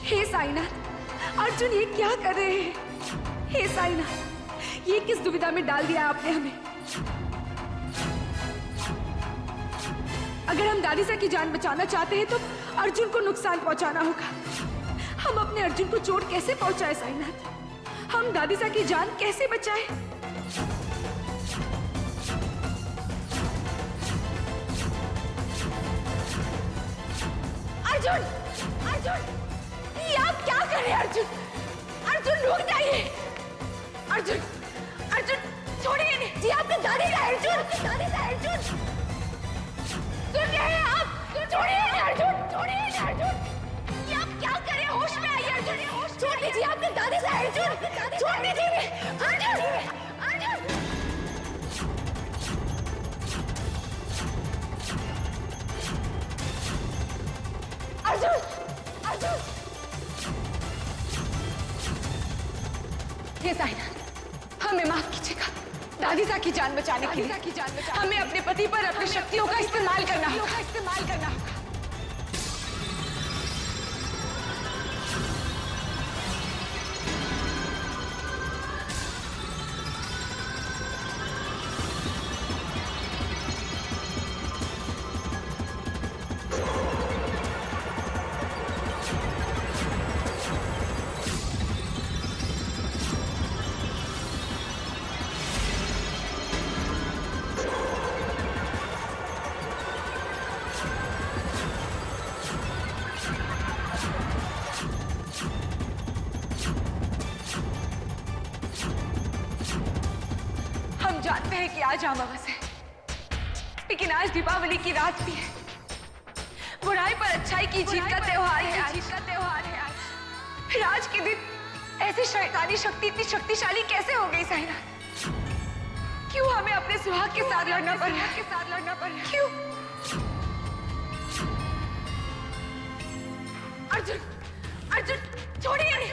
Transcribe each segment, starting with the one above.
हे साईनाथ, अर्जुन ये क्या कर रहे हैं? हे साईनाथ, ये किस दुविधा में डाल दिया आपने हमें? अगर हम दादीसा की जान बचाना चाहते हैं तो अर्जुन को नुकसान पहुंचाना होगा। हम अपने अर्जुन को चोट कैसे पहुंचाए साईनाथ? हम दादीसा की जान कैसे बचाए? अर्जुन, अर्जुन, ये आप क्या कर रहे हैं अर्जुन? अर्जुन रुक जाइए। अर्जुन, अर्जुन छोड़िए नहीं। जी आपके दादी का अर्जुन, दादी का अर्जुन। सुन रहे हैं आप? छोड़िए नहीं अर्जुन, छोड़िए नहीं अर्जुन। ये आप क्या कर रहे हैं? होश में आइए अर्जुन, छोड़ दीजिए आपके दादी का अर्जुन, छोड़ दीजिए अर्जुन, अर्जुन। अर्जुन, अर्जुन। हे साईनाथ, हमें माफ कीजिएगा। दादीसा की जान बचाने के लिए हमें अपने पति पर अपनी शक्तियों का इस्तेमाल करना होगा। जानते हैं कि आज अमावस है, लेकिन आज दीपावली की रात भी है। बुराई पर अच्छाई की जीत का त्योहार है। फिर आज के दिन ऐसी शैतानी शक्ति इतनी शक्तिशाली कैसे हो गई साईनाथ? क्यों हमें अपने सुहाग के साथ लड़ना पड़ रहा है? क्यों? अर्जुन, अर्जुन छोड़िए नहीं,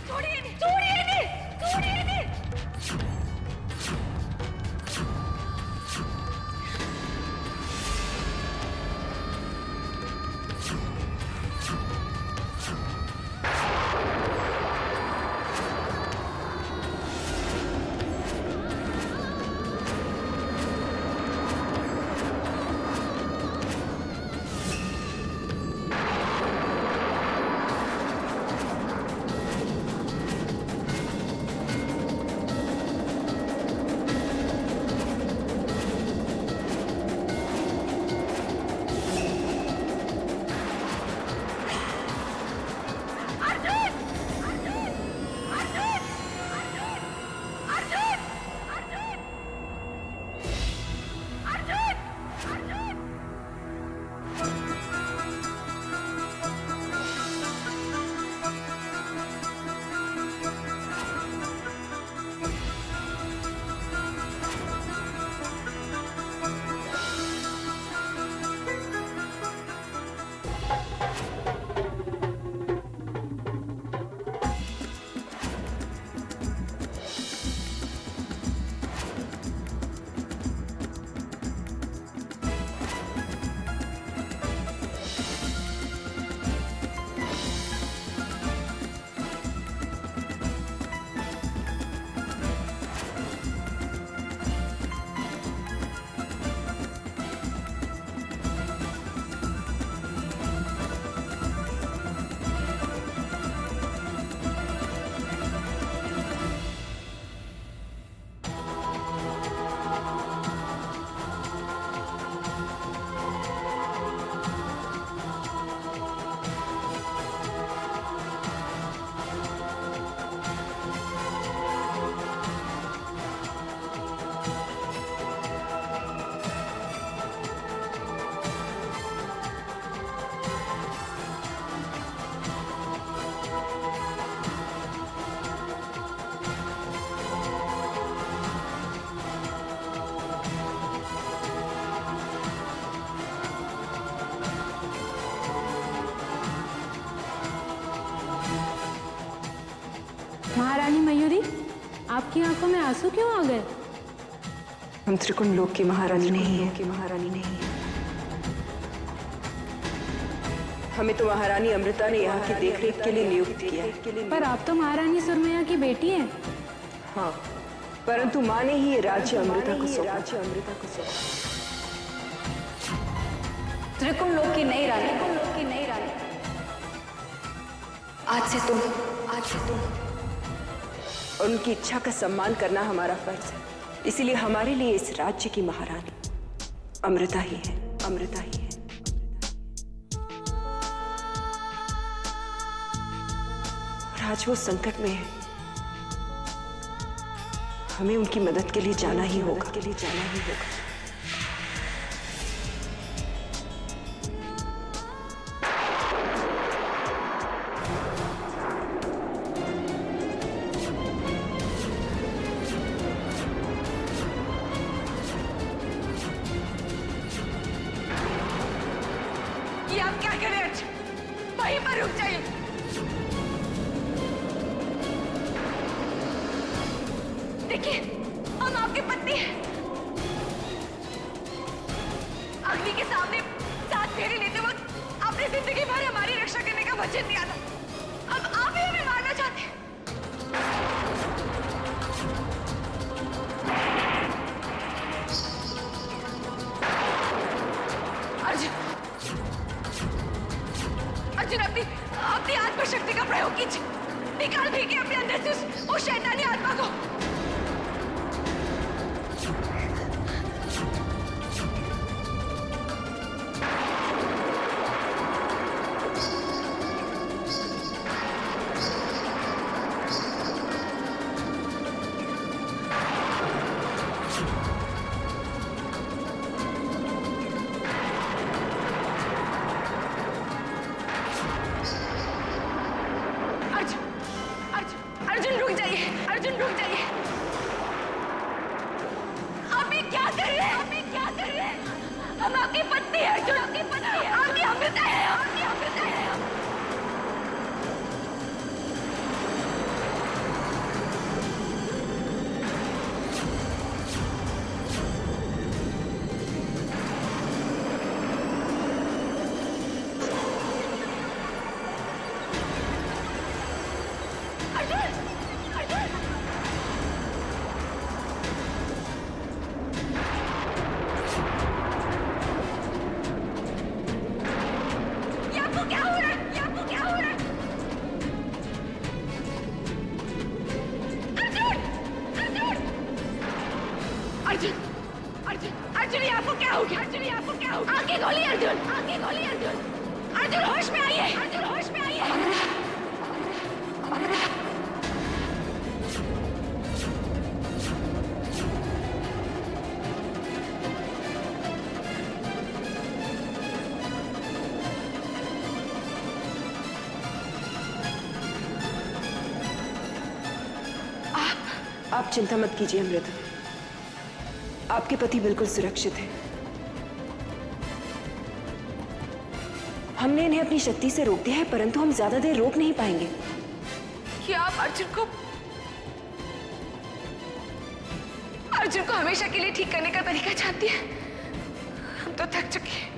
छोड़िए नहीं, छोड़िए नहीं, छोड़िए नहीं। महारानी मयूरी, आपकी आंखों में आंसू क्यों आ गए? हम त्रिकुण लोक की महारानी नहीं है। हमें तो महारानी अमृता ने यहाँ की देखरेख के लिए नियुक्त किया है। पर आप तो महारानी सुरमैया की बेटी हैं। हाँ, परंतु माँ ने ही ये राज्य अमृता को सौंपा। त्रिकुण लोक की नई रानी, आज से तुम और उनकी इच्छा का सम्मान करना हमारा फर्ज है। इसीलिए हमारे लिए इस राज्य की महारानी अमृता ही है। और आज वो संकट में है, हमें उनकी मदद के लिए जाना ही होगा। ये आप क्या कर रहे हैं अर्जुन? वहीं पर रुक जाइए। देखिए, हम आपकी पत्नी हैं। अग्नि के सामने साथ फेरे लेते वक्त आपने जिंदगी भर हमारी रक्षा करने का वचन दिया था। अब आप ही हमें मारना चाहते हैं। अर्जुन, अपनी आत्मा शक्ति का प्रयोग कीजिए। निकाल फेंकिए अपने अंदर से उस शैतानी आत्मा को। अर्जुन रुक जाइए। आप ये क्या कर रहे हैं? हम आपकी पत्नी है अर्जुन, आपकी अमृता है। अर्जुन, ये आपको क्या हो गया? आगे खोलिए अर्जुन। अर्जुन होश में आइए। आप चिंता मत कीजिए अमृता, आपके पति बिल्कुल सुरक्षित हैं। हमने इन्हें अपनी शक्ति से रोक दिया है, परंतु हम ज्यादा देर रोक नहीं पाएंगे। क्या आप अर्जुन को हमेशा के लिए ठीक करने का तरीका जानती है? हम तो थक चुके हैं।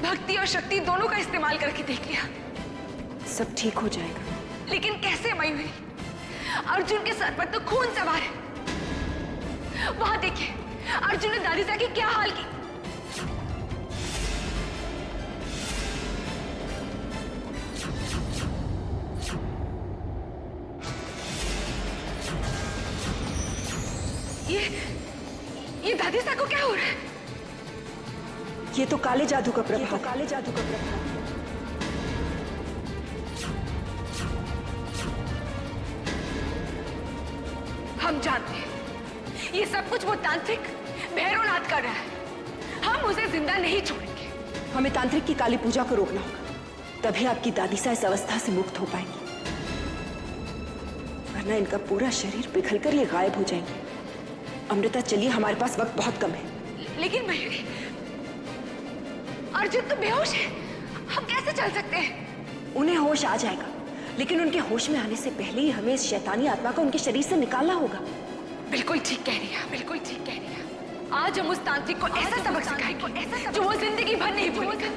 भक्ति और शक्ति दोनों का इस्तेमाल करके देख लिया। सब ठीक हो जाएगा। लेकिन कैसे मयूरी? अर्जुन के सर पर तो खून सवार है। वहां देखिए, अर्जुन ने दादीजा की क्या हाल की। ये दादीजा को क्या हो रहा है? ये तो काले जादू का प्रभाव। हम जानते हैं ये सब कुछ वो तांत्रिक भैरवनाथ कर रहा है। हम उसे जिंदा नहीं छोड़ेंगे। हमें तांत्रिक की काली पूजा को रोकना होगा, तभी आपकी दादीसा इस अवस्था से मुक्त हो पाएंगी, वरना इनका पूरा शरीर पिघलकर ये गायब हो जाएंगे। अमृता चलिए, हमारे पास वक्त बहुत कम है। लेकिन मयूरी, अर्जुन तो बेहोश है। हम कैसे चल सकते हैं? उन्हें होश आ जाएगा, लेकिन उनके होश में आने से पहले ही हमें इस शैतानी आत्मा को उनके शरीर से निकालना होगा। बिल्कुल ठीक कह रही है। आज हम उस तांत्रिक को ऐसा सबक सिखाएंगे जो वो जिंदगी भर नहीं भूलेगा।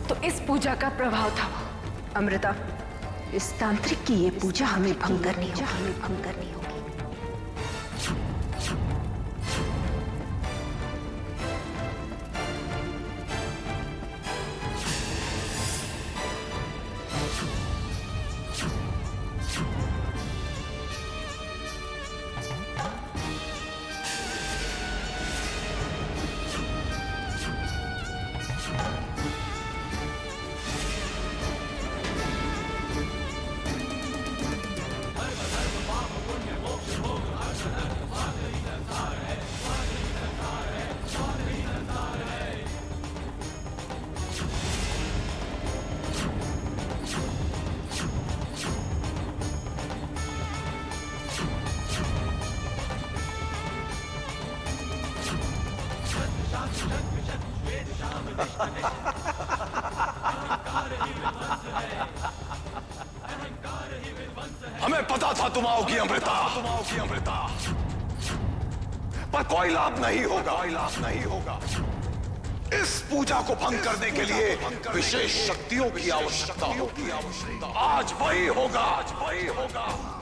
तो इस पूजा का प्रभाव था वो। अमृता, इस तांत्रिक की ये पूजा हमें भंग करनी होगी। हमें पता था तुम आओगी अमृता, पर कोई लाभ नहीं होगा। इस पूजा को भंग करने के लिए विशेष शक्तियों की आवश्यकता होगी। आज वही होगा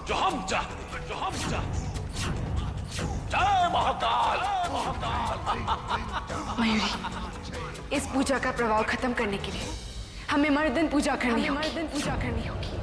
जो हम चाहते। जय महाकाल। मयूरी, इस पूजा का प्रभाव खत्म करने के लिए हमें मर्दन पूजा करनी होगी।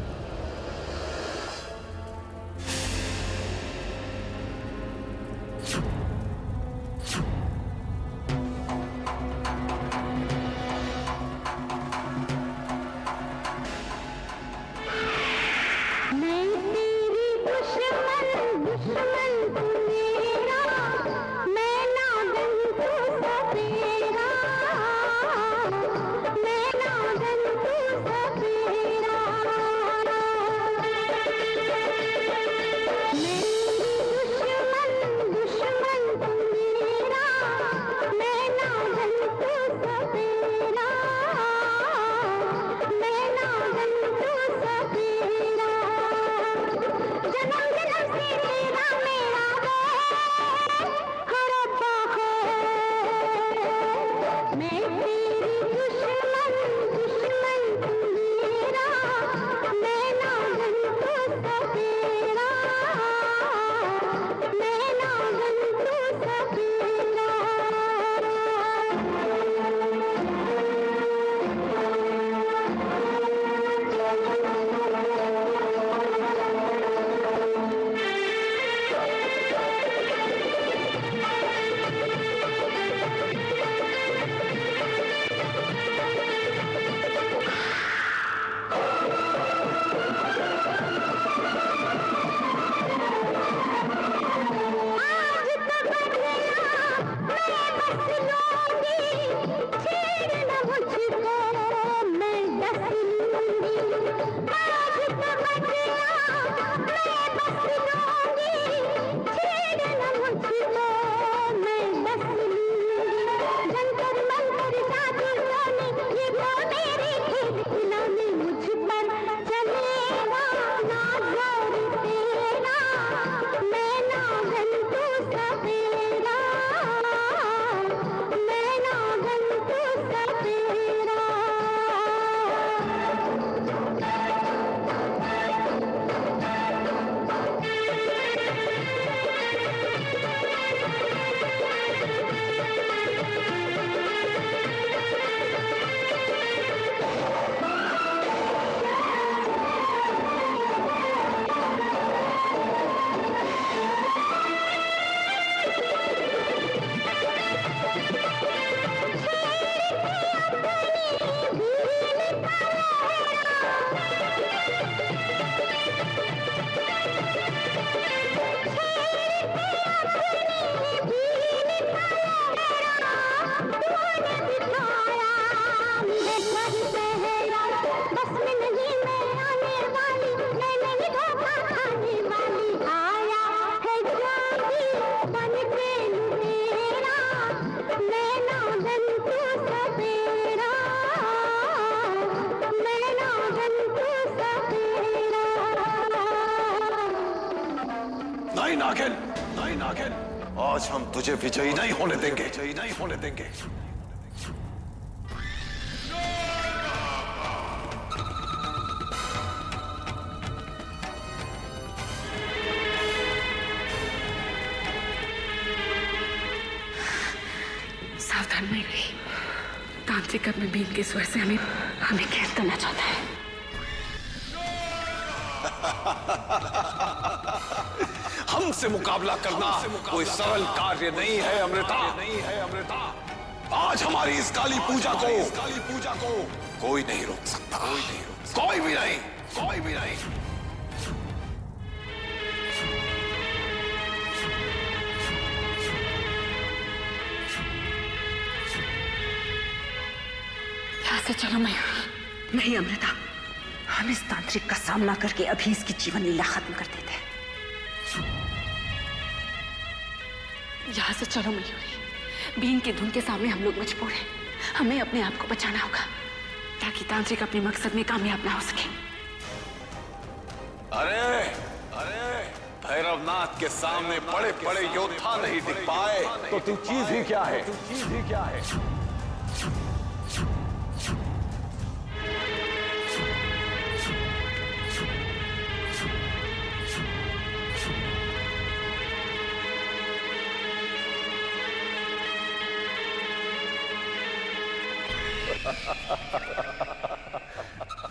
नहीं नागिन, नहीं नागिन, आज हम तुझे विजयी नहीं होने देंगे, विजयी नहीं होने देंगे। सावधान में गई। तांत्रिक अपने बीन के स्वर से हमें हमें कैद करना चाहता है। हमसे मुकाबला करना कोई सरल कार्य नहीं है अमृता, नहीं है अमृता। आज हमारी इस काली पूजा को कोई नहीं रोक सकता, कोई नहीं रोक सकता, कोई भी नहीं, कोई भी नहीं। यहाँ से चलो मयूरी। नहीं अमृता, हम इस तांत्रिक का सामना करके अभी इसकी जीवन लीला खत्म कर देते हैं। यहाँ से चलो मयूरी। बीन की धुन के सामने हम लोग मजबूर हैं। हमें अपने आप को बचाना होगा ताकि तांत्रिक अपने मकसद में कामयाब ना हो सके। अरे अरे, भैरवनाथ के सामने बड़े बड़े योद्धा नहीं दिख पाए तो तू चीज ही क्या है, तू चीज ही क्या है।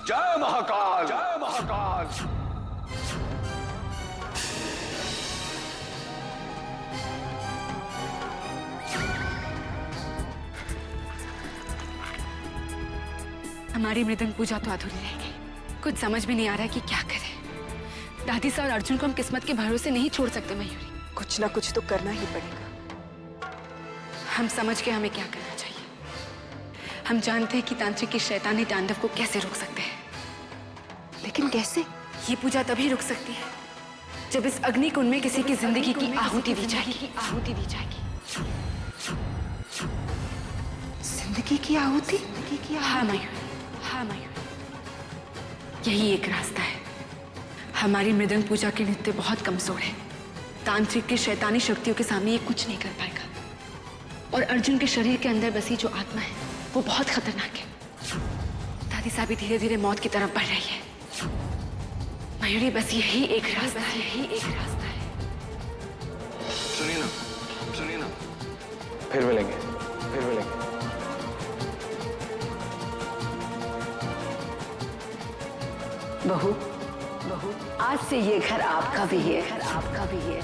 जय महाकाल, जय महाकाल। हमारी मृदंग पूजा तो अधूरी रह गई। कुछ समझ में नहीं आ रहा है कि क्या करें। दादी सा और अर्जुन को हम किस्मत के भरोसे नहीं छोड़ सकते मयूरी। कुछ ना कुछ तो करना ही पड़ेगा। हम समझ के हमें क्या करना चाहिए। हम जानते हैं कि तांत्रिक के शैतानी तांडव को कैसे रोक सकते हैं, लेकिन कैसे? ये पूजा तभी रुक सकती है जब इस अग्नि कुंड में किसी की जिंदगी की आहुति दी जाएगी। आहुति दी जाएगी। जिंदगी की आहुति? हाँ मयूर, हाँ मयूर, यही एक रास्ता है। हमारी मृदंग पूजा के नृत्य बहुत कमजोर है। तांत्रिक की शैतानी शक्तियों के सामने ये कुछ नहीं कर पाएगा। और अर्जुन के शरीर के अंदर बसी जो आत्मा है वो बहुत खतरनाक है। दादी साहब भी धीरे धीरे मौत की तरफ बढ़ रही है। मयूरी, बस यही एक रास्ता है, यही एक रास्ता है। सुनिए ना, सुनिए ना, फिर मिलेंगे, फिर मिलेंगे। बहू, बहू, आज से ये घर आपका भी है, घर आपका भी है।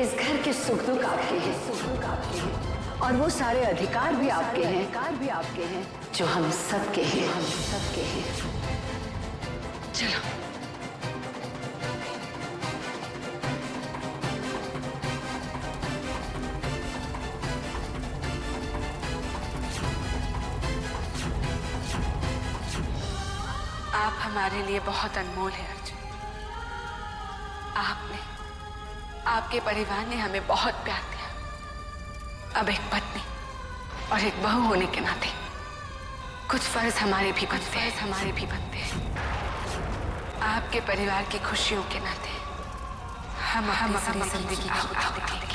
इस घर के सुख दुख आपके हैं, सुख दुख आपके हैं, और वो सारे अधिकार भी आपके हैं, अधिकार भी आपके हैं जो हम सबके हैं, हम सबके हैं। चलो। आप हमारे लिए बहुत अनमोल है अर्जुन। आपने, आपके परिवार ने हमें बहुत प्यार दिया। अब एक पत्नी और एक बहू होने के नाते कुछ फर्ज हमारे भी बनते हैं। आपके परिवार की खुशियों के नाते हम अपनी जिंदगी की आहुति देंगे।